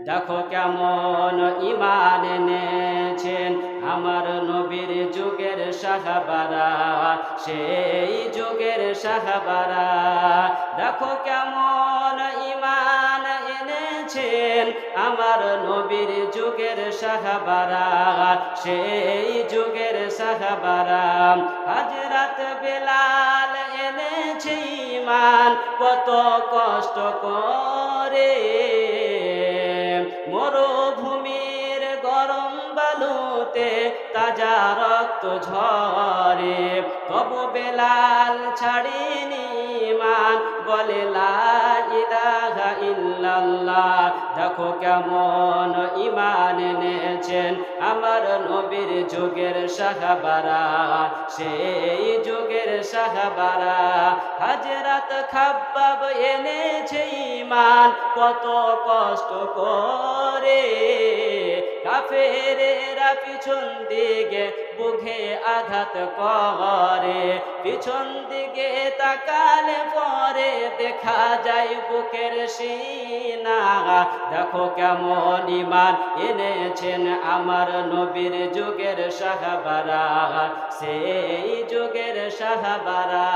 দেখো কেমন ঈমান এনেছেন আমার নবীর যুগের সাহাবারা, সেই যুগের সাহাবারা। দেখো কেমন ঈমান এনেছেন আমার নবীর যুগের সাহাবারা, সেই যুগের সাহাবারা। হযরত বেলাল এনেছে ঈমান কত কষ্ট করে, মরুভূমির গরম বালুতে তাজা রক্ত ঝরে, তবু বেলাল ছাড়েনি ঈমান, বলে লা ইলাহা ইল্লাল্লাহ। দেখো কেমন ঈমান এনেছেন আমার নবীর যুগের সাহাবারা, সেই যুগের সাহাবারা। হযরত খাব্বাব এনেছে ঈমান কত কষ্ট করে, কাফেরেরা পিছন দিকে বুকে আঘাত করে, পিছন দিকে তাকালে পরে দেখা যায় বুকের সিনা। দেখো কেমন ঈমান এনেছেন আমার নবীর যুগের সাহাবারা, সেই যুগের সাহাবারা।